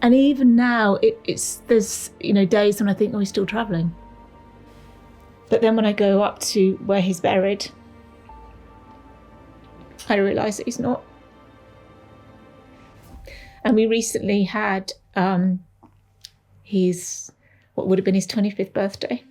And even now, there's days when I think, oh, he's still travelling. But then when I go up to where he's buried, I realise that he's not. And we recently had what would have been his 25th birthday.